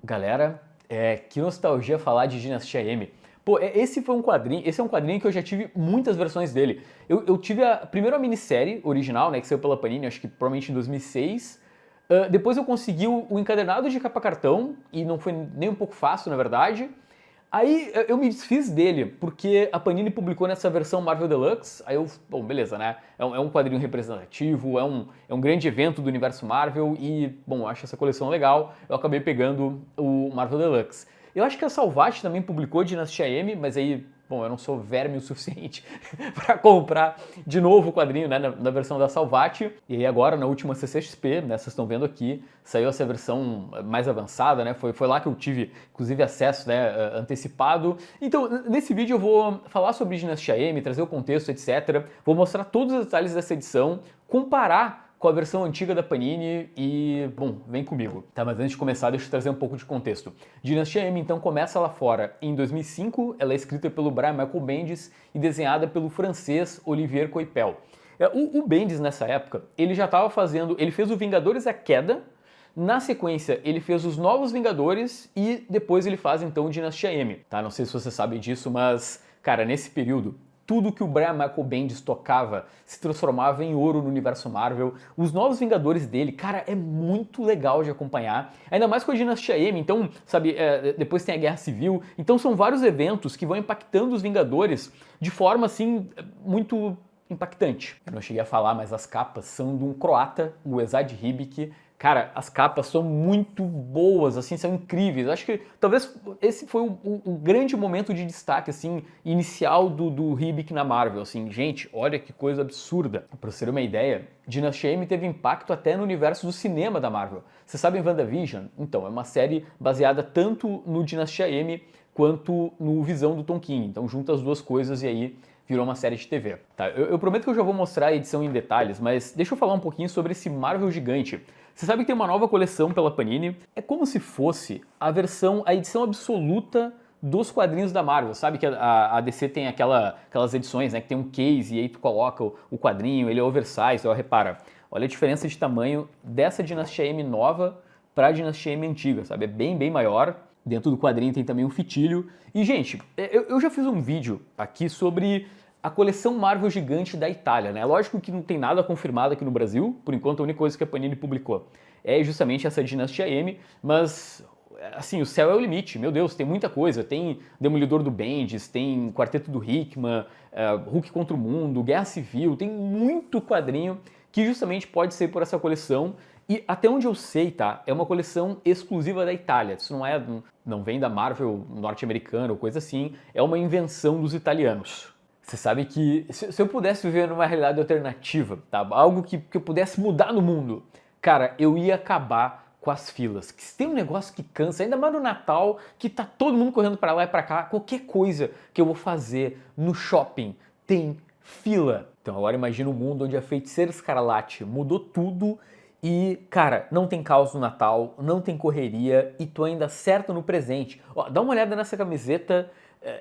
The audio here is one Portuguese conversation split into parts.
Galera, que nostalgia falar de Dinastia M. Pô, esse é um quadrinho que eu já tive muitas versões dele. Eu tive primeiro a minissérie original, né, que saiu pela Panini, acho que provavelmente em 2006. Depois eu consegui o encadernado de capa cartão, e não foi nem um pouco fácil, na verdade. Aí eu me desfiz dele, porque a Panini publicou nessa versão Marvel Deluxe, aí bom, beleza, né? É um quadrinho representativo, é um grande evento do universo Marvel e, bom, eu acho essa coleção legal, eu acabei pegando o Marvel Deluxe. Eu acho que a Salvat também publicou Dinastia M, mas aí, bom, eu não sou verme o suficiente para comprar de novo o quadrinho, né, na versão da Salvat. E aí agora, na última CCXP, né, vocês estão vendo aqui, saiu essa versão mais avançada, né, foi lá que eu tive, inclusive, acesso, né, antecipado. Então, nesse vídeo eu vou falar sobre Dinastia M, trazer o contexto, etc. Vou mostrar todos os detalhes dessa edição, comparar com a versão antiga da Panini e, bom, vem comigo. Tá, mas antes de começar, deixa eu trazer um pouco de contexto. Dinastia M, então, começa lá fora em 2005, ela é escrita pelo Brian Michael Bendis e desenhada pelo francês Olivier Coipel. O Bendis, nessa época, ele já estava ele fez o Vingadores A Queda, na sequência, ele fez os Novos Vingadores e depois ele faz, então, o Dinastia M, tá? Não sei se você sabe disso, mas, cara, nesse período, tudo que o Brian Michael Bendis tocava se transformava em ouro no universo Marvel. Os Novos Vingadores dele, cara, é muito legal de acompanhar. Ainda mais com a Dinastia M, então, sabe, depois tem a Guerra Civil. Então são vários eventos que vão impactando os Vingadores de forma, assim, muito impactante. Eu não cheguei a falar, mas as capas são de um croata, o Esad Ribic. Cara, as capas são muito boas, assim, são incríveis. Acho que talvez esse foi o grande momento de destaque, assim, inicial do Ribic na Marvel, assim. Gente, olha que coisa absurda. Pra você ter uma ideia, Dinastia M teve impacto até no universo do cinema da Marvel. Vocês sabem WandaVision? Então, é uma série baseada tanto no Dinastia M quanto no Visão do Tom King. Então, junta as duas coisas e aí virou uma série de TV. Tá, eu prometo que eu já vou mostrar a edição em detalhes, mas deixa eu falar um pouquinho sobre esse Marvel gigante. Você sabe que tem uma nova coleção pela Panini? É como se fosse a edição absoluta dos quadrinhos da Marvel, sabe que a DC tem aquelas edições, né, que tem um case e aí tu coloca o quadrinho, ele é oversized, ó, repara, olha a diferença de tamanho dessa Dinastia M nova para a Dinastia M antiga, sabe, é bem maior. Dentro do quadrinho tem também um fitilho. E, gente, eu já fiz um vídeo aqui sobre a coleção Marvel gigante da Itália, né? Lógico que não tem nada confirmado aqui no Brasil, por enquanto a única coisa que a Panini publicou é justamente essa Dinastia M, mas, assim, o céu é o limite, meu Deus, tem muita coisa. Tem Demolidor do Bendis, tem Quarteto do Hickman, Hulk contra o Mundo, Guerra Civil, tem muito quadrinho que justamente pode ser por essa coleção. E até onde eu sei, tá, é uma coleção exclusiva da Itália. Isso não vem da Marvel norte-americana ou coisa assim, é uma invenção dos italianos. Você sabe que se eu pudesse viver numa realidade alternativa, tá, algo que eu pudesse mudar no mundo, cara, eu ia acabar com as filas. Que se tem um negócio que cansa, ainda mais no Natal, que tá todo mundo correndo para lá e para cá, qualquer coisa que eu vou fazer no shopping tem fila. Então agora imagina um mundo onde a Feiticeira Escarlate mudou tudo. E, cara, não tem caos no Natal, não tem correria e tu ainda acerta no presente. Ó, dá uma olhada nessa camiseta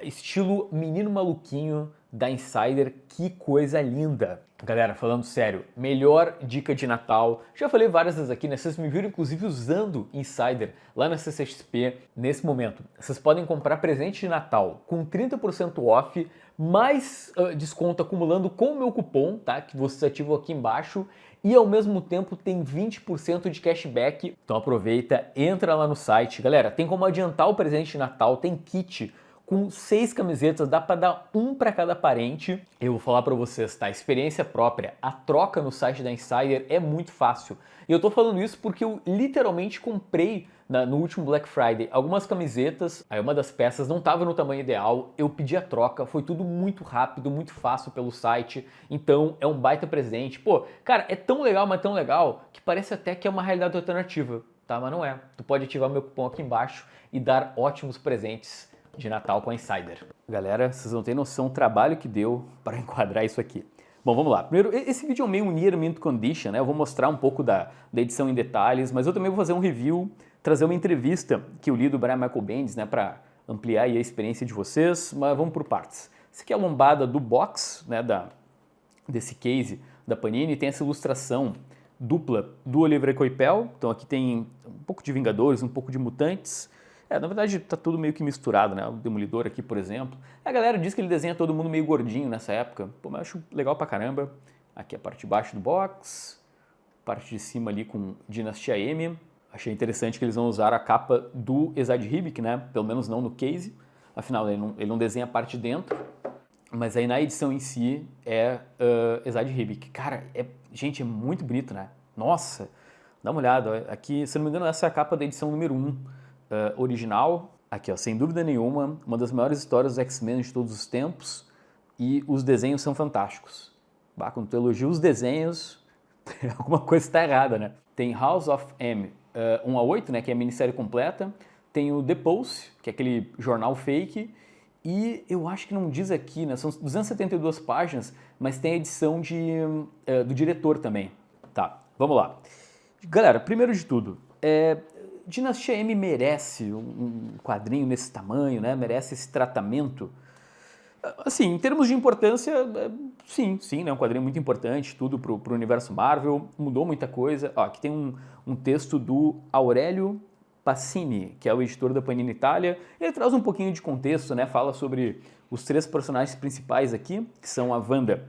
estilo menino maluquinho da Insider, que coisa linda. Galera, falando sério, melhor dica de Natal. Já falei várias vezes aqui, né? Vocês me viram inclusive usando Insider lá na CCXP nesse momento. Vocês podem comprar presente de Natal com 30% off, mais desconto acumulando com o meu cupom, tá? Que vocês ativam aqui embaixo. E ao mesmo tempo tem 20% de cashback. Então aproveita, entra lá no site. Galera, tem como adiantar o presente de Natal, tem kit com 6 camisetas, dá para dar um para cada parente. Eu vou falar para vocês, tá? Experiência própria. A troca no site da Insider é muito fácil. E eu tô falando isso porque eu literalmente comprei no último Black Friday algumas camisetas, aí uma das peças não estava no tamanho ideal, eu pedi a troca, foi tudo muito rápido, muito fácil pelo site, então é um baita presente. Pô, cara, é tão legal, mas tão legal, que parece até que é uma realidade alternativa, tá? Mas não é. Tu pode ativar meu cupom aqui embaixo e dar ótimos presentes de Natal com a Insider. Galera, vocês não têm noção do trabalho que deu para enquadrar isso aqui. Bom, vamos lá. Primeiro, esse vídeo é meio um Near Mint Condition, né? Eu vou mostrar um pouco da edição em detalhes, mas eu também vou fazer um review, trazer uma entrevista que eu li do Brian Michael Bendis, né? Para ampliar aí a experiência de vocês, mas vamos por partes. Essa aqui é a lombada do box, né? Desse case da Panini, tem essa ilustração dupla do Oliver Coipel. Então aqui tem um pouco de Vingadores, um pouco de Mutantes. Na verdade tá tudo meio que misturado, né? O Demolidor aqui, por exemplo. A galera diz que ele desenha todo mundo meio gordinho nessa época. Pô, mas eu acho legal pra caramba. Aqui a parte de baixo do box, parte de cima ali com Dinastia M. Achei interessante que eles vão usar a capa do Esad Ribic, né? Pelo menos não no case. Afinal, ele não desenha a parte de dentro. Mas aí na edição em si é Esad Ribic. Cara, gente, é muito bonito, né? Nossa, dá uma olhada. Aqui, se não me engano, essa é a capa da edição número 1 original. Aqui, ó, sem dúvida nenhuma, uma das maiores histórias dos X-Men de todos os tempos. E os desenhos são fantásticos. Bah, quando tu elogia os desenhos, alguma coisa está errada, né? Tem House of M 1 a 8, né, que é a minissérie completa. Tem o The Pulse, que é aquele jornal fake. E eu acho que não diz aqui, né? São 272 páginas, mas tem a edição do diretor também. Tá, vamos lá. Galera, primeiro de tudo, Dinastia M merece um quadrinho nesse tamanho, né? Merece esse tratamento? Assim, em termos de importância, sim, né? Um quadrinho muito importante, tudo pro universo Marvel, mudou muita coisa. Ó, aqui tem um texto do Aurélio Pacini, que é o editor da Panini Itália. Ele traz um pouquinho de contexto, né? Fala sobre os 3 personagens principais aqui, que são a Wanda,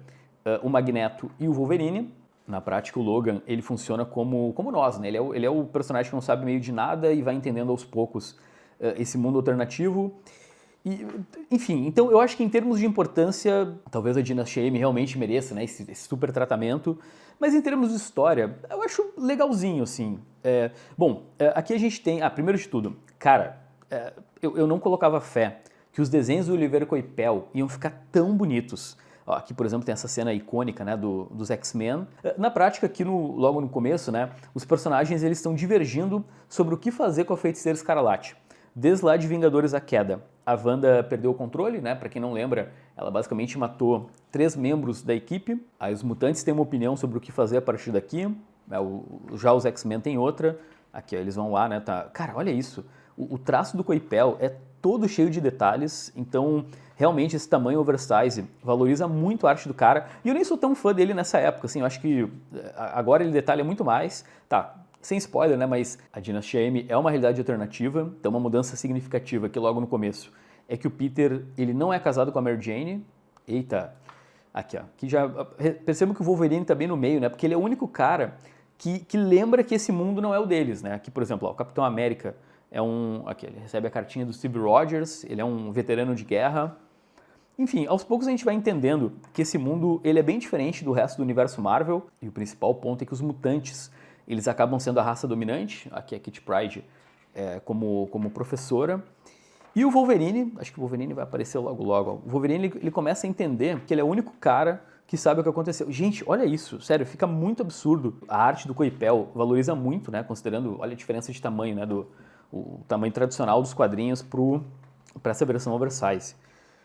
o Magneto e o Wolverine. Na prática, o Logan, ele funciona como nós, né? Ele é o personagem que não sabe meio de nada e vai entendendo aos poucos esse mundo alternativo. E, enfim, então eu acho que em termos de importância, talvez a Dinastia M realmente mereça, né, esse super tratamento, mas em termos de história, eu acho legalzinho, assim. Aqui a gente tem, primeiro de tudo, cara, eu não colocava fé que os desenhos do Oliver Coipel iam ficar tão bonitos. Ó, aqui, por exemplo, tem essa cena icônica, né, dos X-Men. Na prática, aqui logo no começo, né, os personagens eles estão divergindo sobre o que fazer com a Feiticeira Escarlate. Desde lá de Vingadores a Queda, a Wanda perdeu o controle, né? Para quem não lembra, ela basicamente matou 3 membros da equipe. Aí os mutantes têm uma opinião sobre o que fazer a partir daqui. Já os X-Men têm outra. Aqui, ó, eles vão lá, né? Tá... Cara, olha isso. O traço do Coipel é todo cheio de detalhes. Então, realmente, esse tamanho oversize valoriza muito a arte do cara. E eu nem sou tão fã dele nessa época, assim. Eu acho que agora ele detalha muito mais. Tá. Sem spoiler, né, mas a Dinastia M é uma realidade alternativa, então uma mudança significativa aqui logo no começo é que o Peter, ele não é casado com a Mary Jane. Eita, aqui ó, que já percebo que o Wolverine tá bem no meio, né, porque ele é o único cara que lembra que esse mundo não é o deles, né. Aqui, por exemplo, ó, o Capitão América aqui ele recebe a cartinha do Steve Rogers, ele é um veterano de guerra. Enfim, aos poucos a gente vai entendendo que esse mundo, ele é bem diferente do resto do universo Marvel, e o principal ponto é que os mutantes eles acabam sendo a raça dominante, aqui a Kitty Pryde como professora. E o Wolverine, acho que o Wolverine vai aparecer logo logo, o Wolverine ele começa a entender que ele é o único cara que sabe o que aconteceu. Gente, olha isso, sério, fica muito absurdo. A arte do Coipel valoriza muito, né, considerando, olha a diferença de tamanho, né, o tamanho tradicional dos quadrinhos para essa versão oversize.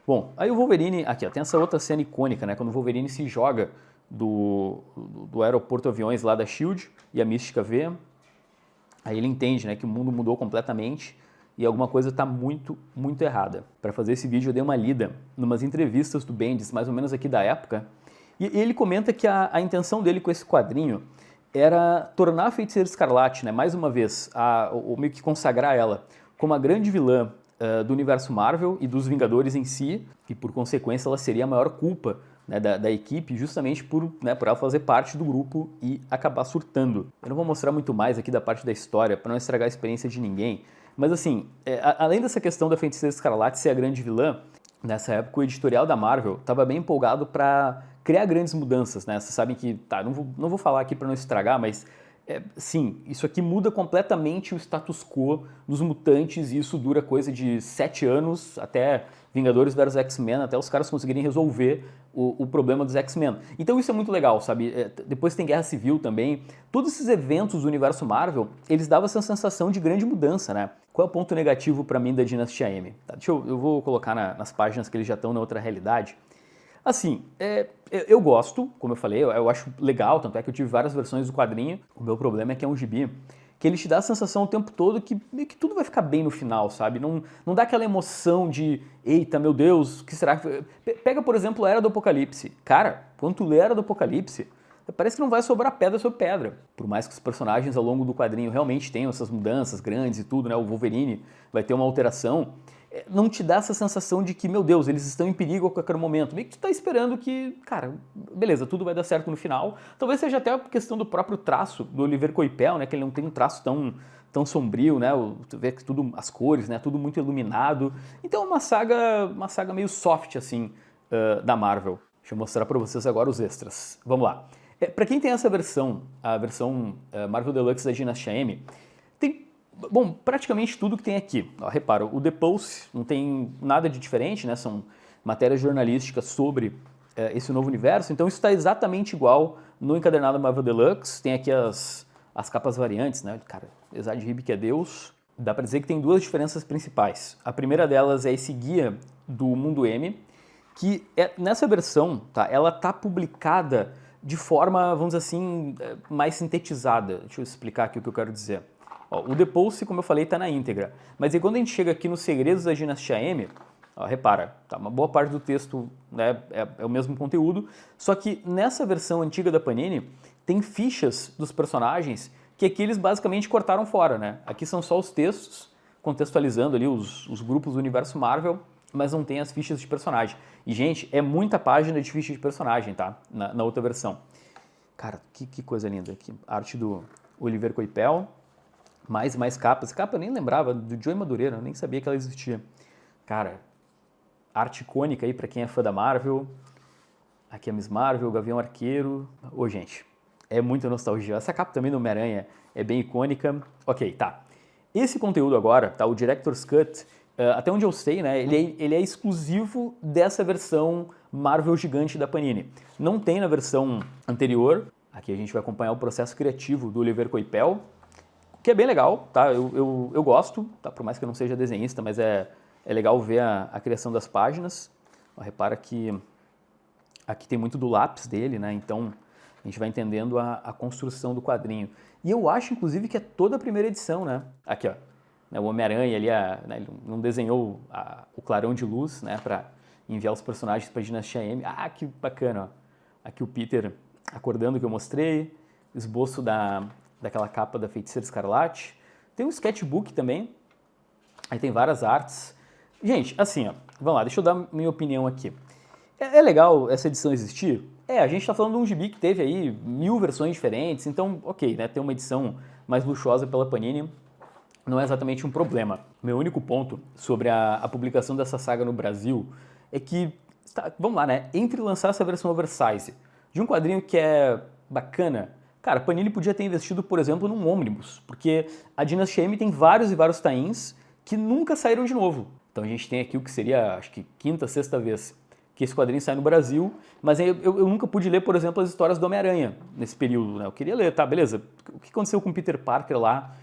Bom, aí o Wolverine, aqui ó, tem essa outra cena icônica, né, quando o Wolverine se joga do aeroporto aviões lá da SHIELD e a Mística vê, aí ele entende, né, que o mundo mudou completamente e alguma coisa está muito, muito errada. Para fazer esse vídeo eu dei uma lida em umas entrevistas do Bendis, mais ou menos aqui da época, e ele comenta que a intenção dele com esse quadrinho era tornar a Feiticeira Escarlate, né, mais uma vez, ou meio que consagrar ela como a grande vilã do universo Marvel e dos Vingadores em si, e por consequência ela seria a maior culpa, né, da equipe, justamente por ela fazer parte do grupo e acabar surtando. Eu não vou mostrar muito mais aqui da parte da história para não estragar a experiência de ninguém, mas assim, além dessa questão da Feiticeira Escarlate ser a grande vilã, nessa época o editorial da Marvel estava bem empolgado para criar grandes mudanças, né? Vocês sabem que, não vou falar aqui para não estragar, mas sim, isso aqui muda completamente o status quo dos mutantes e isso dura coisa de 7 anos até Vingadores vs X-Men, até os caras conseguirem resolver o problema dos X-Men. Então isso é muito legal, sabe? Depois tem Guerra Civil também. Todos esses eventos do universo Marvel, eles davam essa sensação de grande mudança, né? Qual é o ponto negativo para mim da Dinastia M? Tá, eu vou colocar nas páginas que eles já estão na outra realidade. Assim, eu gosto, como eu falei, eu acho legal, tanto é que eu tive várias versões do quadrinho. O meu problema é que é um gibi que ele te dá a sensação o tempo todo que tudo vai ficar bem no final, sabe? Não dá aquela emoção de, eita, meu Deus, o que será que... Pega, por exemplo, a Era do Apocalipse. Cara, quando tu lê a Era do Apocalipse, parece que não vai sobrar pedra sobre pedra. Por mais que os personagens ao longo do quadrinho realmente tenham essas mudanças grandes e tudo, né? O Wolverine vai ter uma alteração, não te dá essa sensação de que, meu Deus, eles estão em perigo a qualquer momento. Meio que tu tá esperando que, cara, beleza, tudo vai dar certo no final. Talvez seja até a questão do próprio traço do Oliver Coipel, né? Que ele não tem um traço tão sombrio, né? Tu vê que tudo, as cores, né? Tudo muito iluminado. Então é uma saga meio soft, assim, da Marvel. Deixa eu mostrar para vocês agora os extras. Vamos lá. Para quem tem essa versão, a versão Marvel Deluxe da Dinastia M, tem, bom, praticamente tudo que tem aqui. Ó, repara, o The Pulse não tem nada de diferente, né? São matérias jornalísticas sobre esse novo universo, então isso está exatamente igual no encadernado Marvel Deluxe. Tem aqui as capas variantes, né? Cara, Esad Ribe que é Deus. Dá para dizer que tem duas diferenças principais. A primeira delas é esse guia do Mundo M, que nessa versão, tá, ela tá publicada de forma, vamos dizer assim, mais sintetizada. Deixa eu explicar aqui o que eu quero dizer. Ó, o The Pulse, como eu falei, está na íntegra. Mas aí quando a gente chega aqui nos Segredos da Dinastia M, ó, repara, tá, uma boa parte do texto, né, é o mesmo conteúdo, só que nessa versão antiga da Panini tem fichas dos personagens que aqui eles basicamente cortaram fora, né? Aqui são só os textos, contextualizando ali os grupos do universo Marvel, mas não tem as fichas de personagem. E, gente, é muita página de ficha de personagem, tá? Na outra versão. Cara, que coisa linda aqui. Arte do Oliver Coipel. Mais capas. Capa eu nem lembrava, do Joey Madureira, eu nem sabia que ela existia. Cara, arte icônica aí pra quem é fã da Marvel. Aqui a Miss Marvel, o Gavião Arqueiro. Ô, gente, é muita nostalgia. Essa capa também do Homem-Aranha é bem icônica. Ok, tá. Esse conteúdo agora, tá? O Director's Cut, até onde eu sei, né, ele é exclusivo dessa versão Marvel gigante da Panini. Não tem na versão anterior. Aqui a gente vai acompanhar o processo criativo do Oliver Coipel, que é bem legal, tá? Eu gosto, tá? Por mais que eu não seja desenhista, mas é legal ver a criação das páginas. Ó, repara que aqui tem muito do lápis dele, né? Então a gente vai entendendo a construção do quadrinho. E eu acho, inclusive, que é toda a primeira edição, né? Aqui, ó. O Homem-Aranha ali, né, ele não desenhou o clarão de luz, né, para enviar os personagens para a Dinastia M. Ah, que bacana, ó. Aqui o Peter acordando que eu mostrei, esboço daquela capa da Feiticeira Escarlate. Tem um sketchbook também, aí tem várias artes. Gente, assim, ó, vamos lá, deixa eu dar minha opinião aqui. É legal essa edição existir? A gente está falando de um gibi que teve aí 1000 versões diferentes, então, ok, né, ter uma edição mais luxuosa pela Panini não é exatamente um problema. Meu único ponto sobre a publicação dessa saga no Brasil é que, vamos lá, né? Entre lançar essa versão oversize de um quadrinho que é bacana, cara, a Panini podia ter investido, por exemplo, num ônibus, porque a Dinastia M tem vários e vários tie-ins que nunca saíram de novo. Então a gente tem aqui o que seria, acho que quinta, sexta vez que esse quadrinho sai no Brasil, mas eu nunca pude ler, por exemplo, as histórias do Homem-Aranha nesse período, né? Eu queria ler, tá, beleza, o que aconteceu com o Peter Parker lá,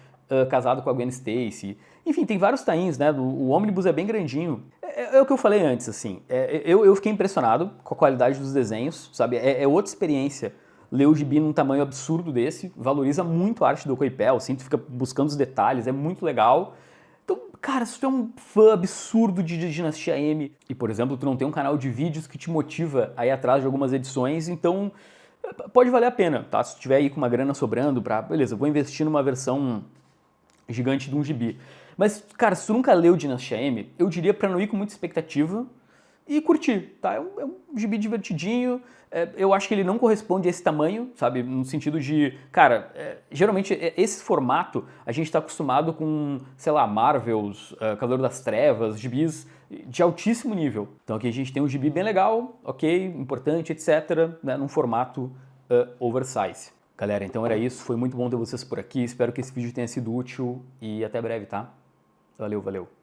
casado com a Gwen Stacy. Enfim, tem vários tie-ins, né? O ônibus é bem grandinho. É o que eu falei antes, assim. Eu fiquei impressionado com a qualidade dos desenhos, sabe? É outra experiência ler o gibi num tamanho absurdo desse. Valoriza muito a arte do Coipel, assim, tu fica buscando os detalhes, é muito legal. Então, cara, se tu é um fã absurdo de Dinastia M e, por exemplo, tu não tem um canal de vídeos que te motiva a ir atrás de algumas edições, então pode valer a pena, tá? Se tu tiver aí com uma grana sobrando beleza, vou investir numa versão gigante de um gibi. Mas, cara, se tu nunca leu Dinastia M, eu diria pra não ir com muita expectativa e curtir, tá? É um gibi divertidinho, eu acho que ele não corresponde a esse tamanho, sabe? No sentido de, cara, geralmente esse formato a gente tá acostumado com, sei lá, Marvels, Cavaleiro das Trevas, gibis de altíssimo nível. Então aqui a gente tem um gibi bem legal, ok, importante, etc., né, num formato oversize. Galera, então era isso, foi muito bom ter vocês por aqui, espero que esse vídeo tenha sido útil e até breve, tá? Valeu, valeu!